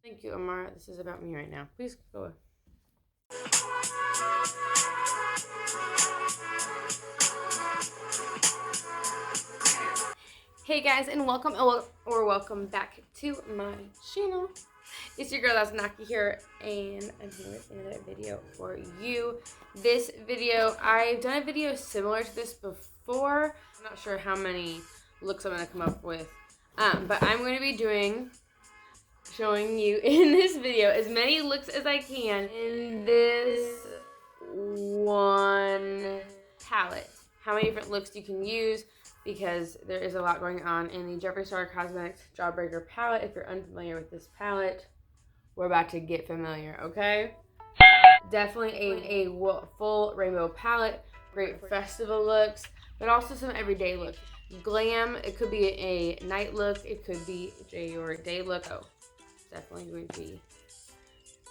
Thank you, Amara. This is about me right now. Please go away. Hey guys, and welcome or welcome back to my channel. It's your girl dazanaki here, and I'm here with another video for you. This video, I've done a video similar to this before. I'm not sure how many looks I'm gonna come up with, but I'm going to be showing you in this video as many looks as I can in this one palette. How many different looks you can use, because there is a lot going on in the Jeffree Star Cosmetics Jawbreaker palette. If you're unfamiliar with this palette, we're about to get familiar, okay? Definitely a full rainbow palette, great festival looks, but also some everyday looks. Glam, it could be a night look, it could be your day look. Oh, definitely going to be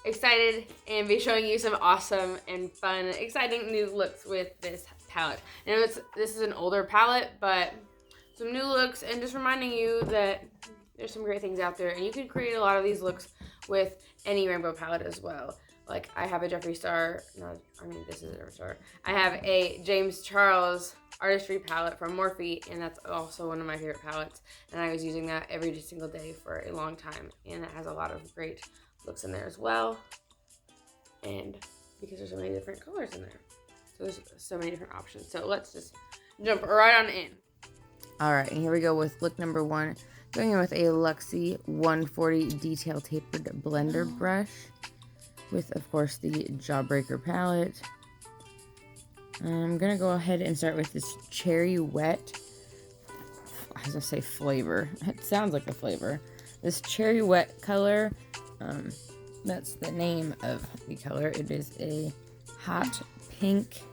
excited and be showing you some awesome and fun, exciting new looks with this palette. I know this is an older palette, but some new looks, and just reminding you that there's some great things out there, and you can create a lot of these looks with any rainbow palette as well. Like, I have a Jeffree Star, this is a Jeffree Star. I have a James Charles Artistry palette from Morphe, and that's also one of my favorite palettes, and I was using that every single day for a long time, and it has a lot of great looks in there as well, and because there's so many different colors in there, so there's so many different options. So let's just jump right on in. Alright, and here we go with look number one. Going in with a Luxie 140 detail tapered blender brush with, of course, the Jawbreaker palette. I'm gonna go ahead and start with this Cherry Wet. I was gonna say flavor. It sounds like a flavor. This Cherry Wet color, that's the name of the color. It is a hot pink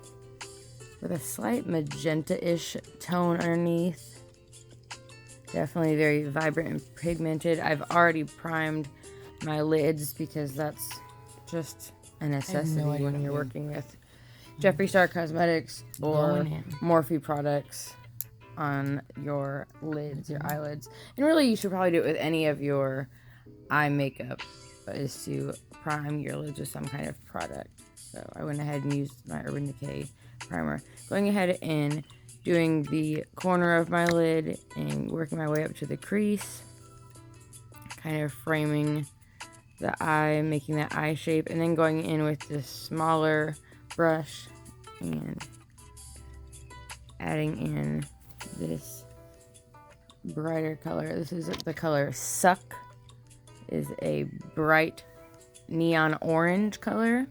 with a slight magenta-ish tone underneath. Definitely very vibrant and pigmented. I've already primed my lids because that's just a necessity when you're working with Jeffree Star Cosmetics or Morphe products on your lids, your eyelids. And really, you should probably do it with any of your eye makeup, is to prime your lids with some kind of product. So I went ahead and used my Urban Decay primer. Going ahead and doing the corner of my lid and working my way up to the crease, kind of framing the eye, making that eye shape, and then going in with this smaller brush and adding in this brighter color. This is the color Suck. It is a bright neon orange color,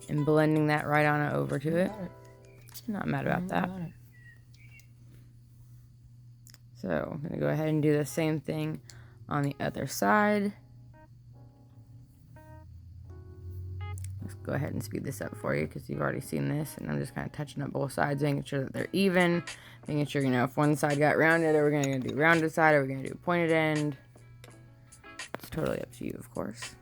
and blending that right on over to it. Not mad about that. So I'm going to go ahead and do the same thing on the other side. Let's go ahead and speed this up for you because you've already seen this, and I'm just kind of touching up both sides, making sure that they're even, making sure, you know, if one side got rounded, are we going to do rounded side, or are we going to do pointed end? It's totally up to you, of course.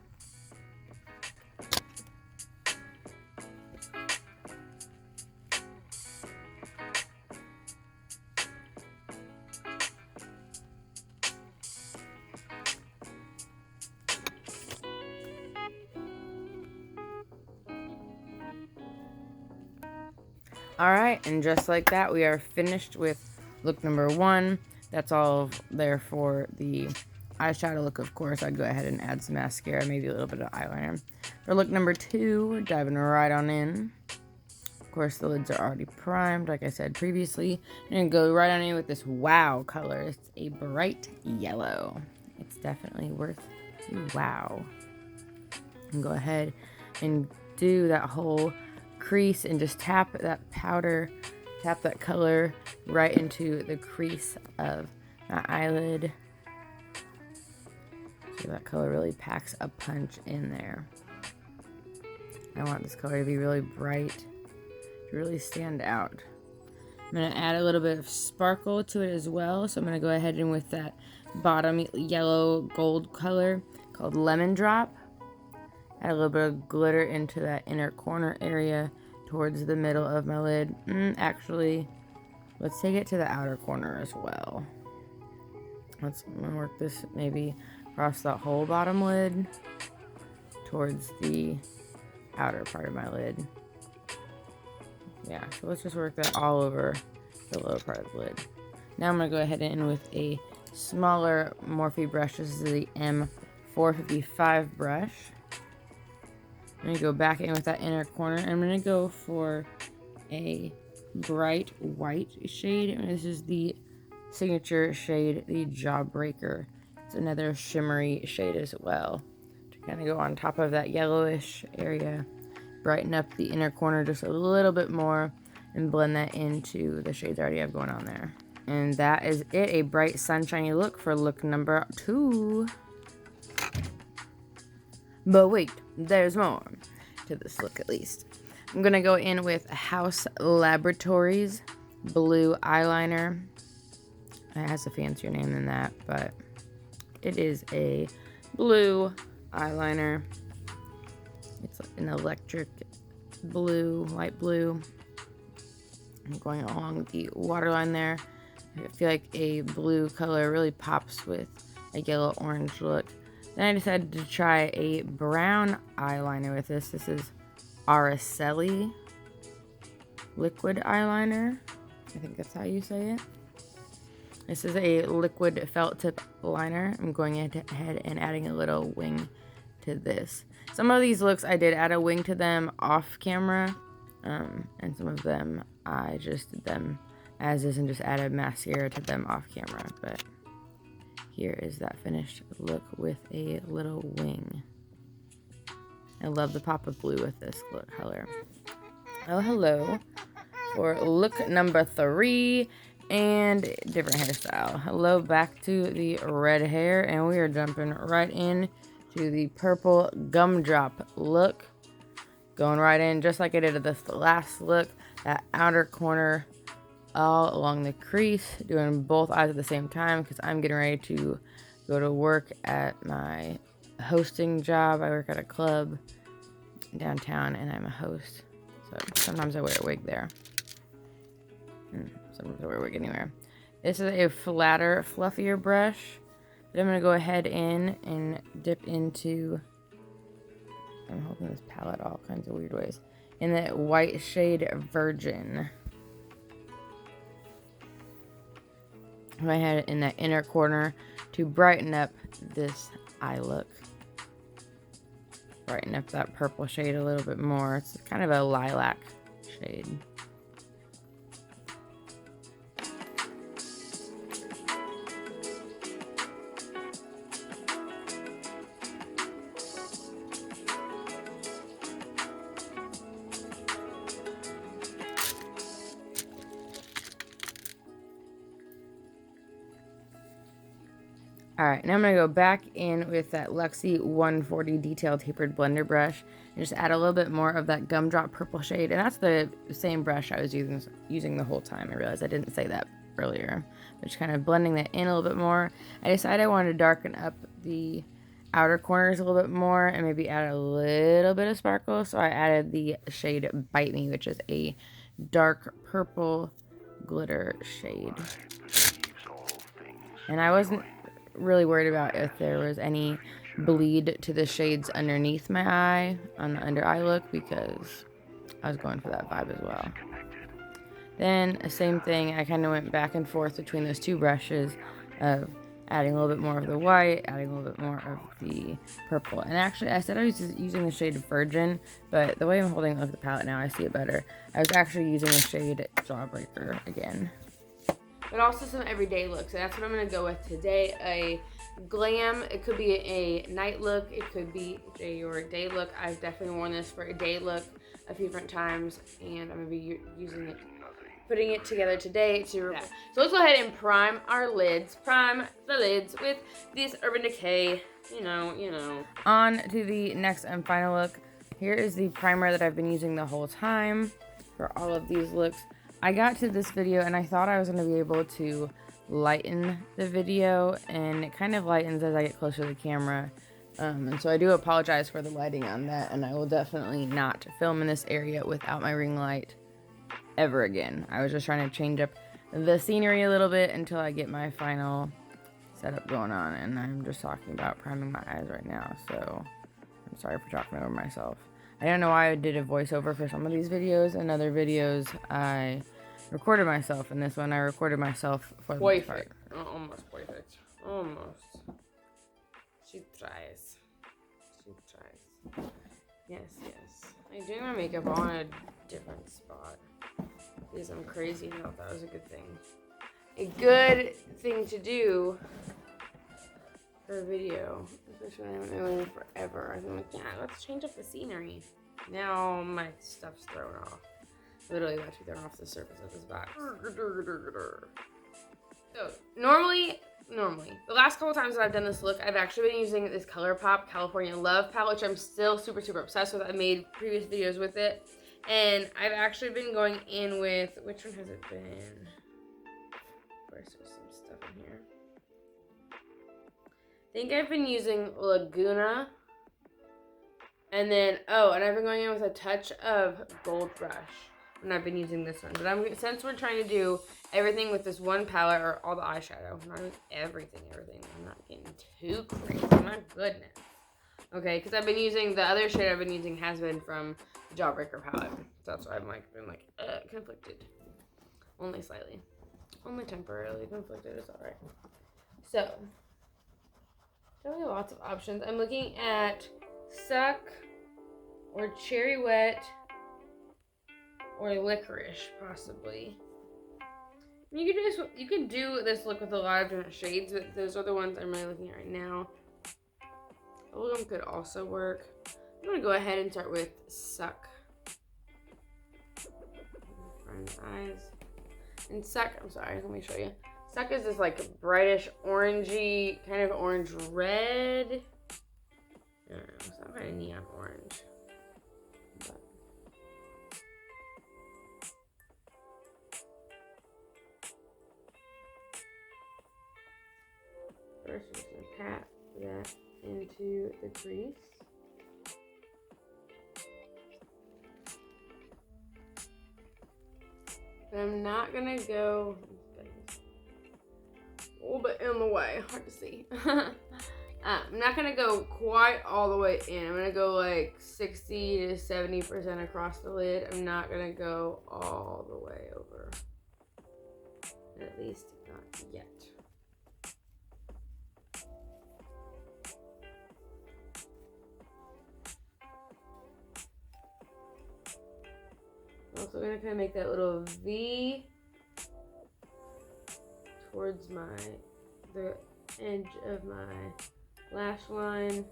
Alright, and just like that, we are finished with look number one. That's all there for the eyeshadow look, of course. I'd go ahead and add some mascara, maybe a little bit of eyeliner. For look number two, we're diving right on in. Of course, the lids are already primed, like I said previously. And go right on in with this wow color. It's a bright yellow. It's definitely worth the wow. And go ahead and do that whole crease and just tap that color right into the crease of my eyelid, so that color really packs a punch in there. I want this color to be really bright, to really stand out. I'm going to add a little bit of sparkle to it as well, so I'm going to go ahead and with that bottom yellow gold color called Lemon Drop, add a little bit of glitter into that inner corner area towards the middle of my lid. Actually, let's take it to the outer corner as well. I'm gonna work this maybe across that whole bottom lid towards the outer part of my lid. Yeah, so let's just work that all over the lower part of the lid. Now I'm gonna go ahead and with a smaller Morphe brush. This is the M455 brush. I'm gonna go back in with that inner corner. I'm gonna go for a bright white shade, and this is the signature shade, the Jawbreaker. It's another shimmery shade as well to kind of go on top of that yellowish area, brighten up the inner corner just a little bit more, and blend that into the shades I already have going on there. And that is it, a bright sunshiny look for look number 2. But wait, there's more to this look at least. I'm gonna go in with House Laboratories blue eyeliner. It has a fancier name than that, but it is a blue eyeliner. It's an electric blue, light blue. I'm going along the waterline there. I feel like a blue color really pops with a yellow-orange look. Then I decided to try a brown eyeliner with this. This is Araceli liquid eyeliner. I think that's how you say it. This is a liquid felt tip liner. I'm going ahead and adding a little wing to this. Some of these looks I did add a wing to them off camera, and some of them I just did them as is and just added mascara to them off camera. But here is that finished look with a little wing. I love the pop of blue with this color. Oh, hello for look number 3 and different hairstyle. Hello back to the red hair, and we are jumping right in to the purple gumdrop look. Going right in just like I did at this last look, that outer corner all along the crease, doing both eyes at the same time because I'm getting ready to go to work at my hosting job. I work at a club downtown and I'm a host, so sometimes I wear a wig there, and sometimes I wear a wig anywhere. This is a flatter, fluffier brush that I'm going to go ahead in and dip into. I'm holding this palette all kinds of weird ways, in that white shade Virgin. I had it in that inner corner to brighten up this eye look. Brighten up that purple shade a little bit more. It's kind of a lilac shade. Alright, now I'm going to go back in with that Luxie 140 Detail Tapered Blender brush and just add a little bit more of that gumdrop purple shade. And that's the same brush I was using the whole time. I realized I didn't say that earlier. But just kind of blending that in a little bit more. I decided I wanted to darken up the outer corners a little bit more and maybe add a little bit of sparkle. So I added the shade Bite Me, which is a dark purple glitter shade. And I wasn't really worried about if there was any bleed to the shades underneath my eye on the under eye look, because I was going for that vibe as well. Then same thing, I kind of went back and forth between those two brushes of adding a little bit more of the white, adding a little bit more of the purple. And actually I said I was using the shade Virgin, but the way I'm holding up the palette now I see it better. I was actually using the shade Jawbreaker again. But also some everyday looks, and that's what I'm going to go with today. A glam, it could be a night look, it could be your day look. I've definitely worn this for a day look a few different times, and I'm going to be using it, putting it together today to so let's go ahead and prime our lids. Prime the lids with this Urban Decay, you know. On to the next and final look. Here is the primer that I've been using the whole time for all of these looks. I got to this video and I thought I was going to be able to lighten the video, and it kind of lightens as I get closer to the camera. And so I do apologize for the lighting on that, and I will definitely not film in this area without my ring light ever again. I was just trying to change up the scenery a little bit until I get my final setup going on, and I'm just talking about priming my eyes right now, so I'm sorry for talking over myself. I don't know why I did a voiceover for some of these videos, and other videos I recorded myself, and this one I recorded myself for the most part. Almost perfect. Almost. She tries. She tries. Yes, yes. I'm doing my makeup on a different spot because I'm crazy and I thought that was a good thing. A good thing to do for a video, especially when I haven't been doing forever. I'm like, yeah, let's change up the scenery. Now my stuff's thrown off. Literally about to be thrown off the surface of this box. So normally, the last couple times that I've done this look, I've actually been using this ColourPop California Love palette, which I'm still super, super obsessed with. I made previous videos with it. And I've actually been going in with, which one has it been? Of course, there's some stuff in here. I think I've been using Laguna. And then, and I've been going in with a touch of Gold Rush. And I've been using this one. But since we're trying to do everything with this one palette, or all the eyeshadow, not everything. I'm not getting too crazy. My goodness. Okay, because I've been using, the other shade I've been using has been from the Jawbreaker palette. So that's why I've been conflicted. Only slightly. Only temporarily conflicted is alright. So, definitely lots of options. I'm looking at Suck, or Cherry Wet, or Licorice, possibly. You could do this look with a lot of different shades, but those are the ones I'm really looking at right now. All of them could also work. I'm gonna go ahead and start with Suck. Friend's eyes. And Suck, I'm sorry, let me show you. Suck is this like brightish orangey, kind of orange red. I don't know, it's not kind of neon orange. But first, we're just gonna pat that into the crease. But I'm not gonna go, a little bit in the way, hard to see. I'm not gonna go quite all the way in. I'm gonna go like 60 to 70% across the lid. I'm not gonna go all the way over. At least not yet. I'm also gonna kind of make that little V towards the edge of my lash line.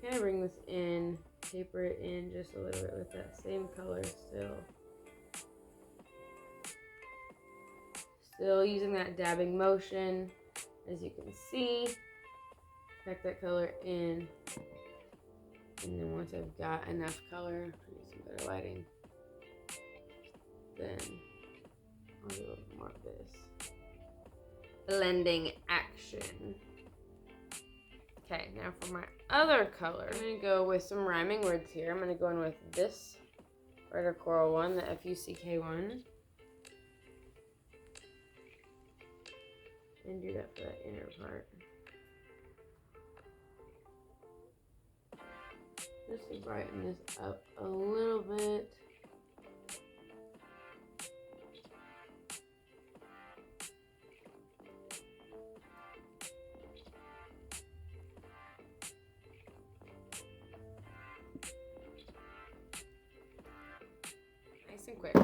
Kind of bring this in, taper it in just a little bit with that same color still. Still using that dabbing motion, as you can see. Pack that color in. And then once I've got enough color, use some better lighting, then I'll do a little more of this blending action. Okay, now for my other color, I'm gonna go with some rhyming words here. I'm gonna go in with this Brighter Coral one, the FUCK one. And do that for that inner part. Just to brighten this up a little bit. Nice and quick.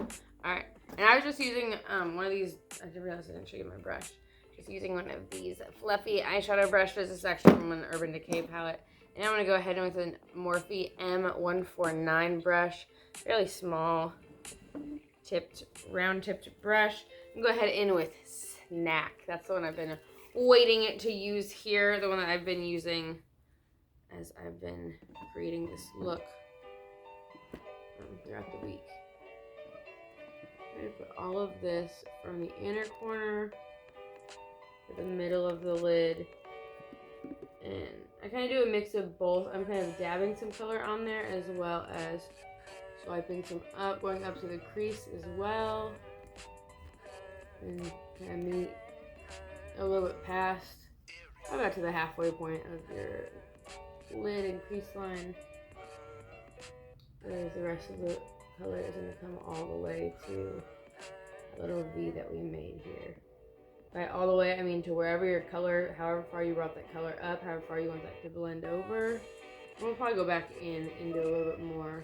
Alright, and I was just using one of these, I didn't realize I didn't show you my brush. Just using one of these fluffy eyeshadow brushes. This is actually from an Urban Decay palette. And I'm going to go ahead with a Morphe M149 brush. Fairly small, round-tipped brush. I'm going to go ahead in with Snack. That's the one I've been waiting to use here. The one that I've been using as I've been creating this look throughout the week. I'm going to put all of this from the inner corner to the middle of the lid. And I kind of do a mix of both. I'm kind of dabbing some color on there as well as swiping some up, going up to the crease as well. And kind of meet a little bit past about to the halfway point of your lid and crease line. Whereas the rest of the color is going to come all the way to a little V that we made here. By all the way, I mean to wherever your color, however far you brought that color up, however far you want that to blend over. And we'll probably go back in and do a little bit more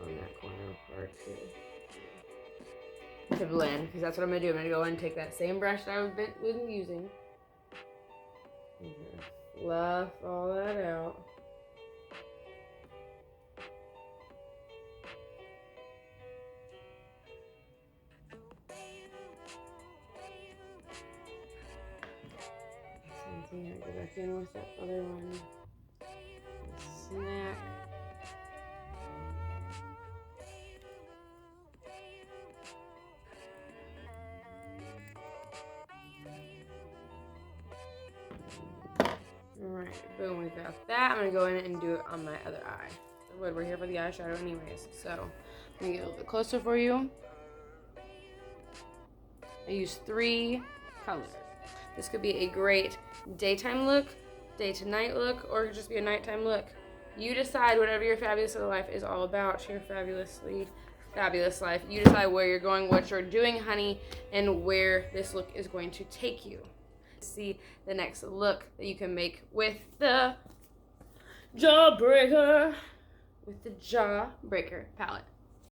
on that corner part too. To blend, because that's what I'm going to do. I'm going to go and take that same brush that I was using. And fluff all that out. Same thing, I go back in with that other one. Snack. Alright, boom, we got that. I'm going to go in and do it on my other eye. But we're here for the eyeshadow anyways, so let me get a little bit closer for you. I use 3 colors. This could be a great daytime look, day to night look, or it could just be a nighttime look. You decide whatever your fabulous little life is all about, your fabulously fabulous life. You decide where you're going, what you're doing, honey, and where this look is going to take you. See the next look that you can make with the Jawbreaker, palette.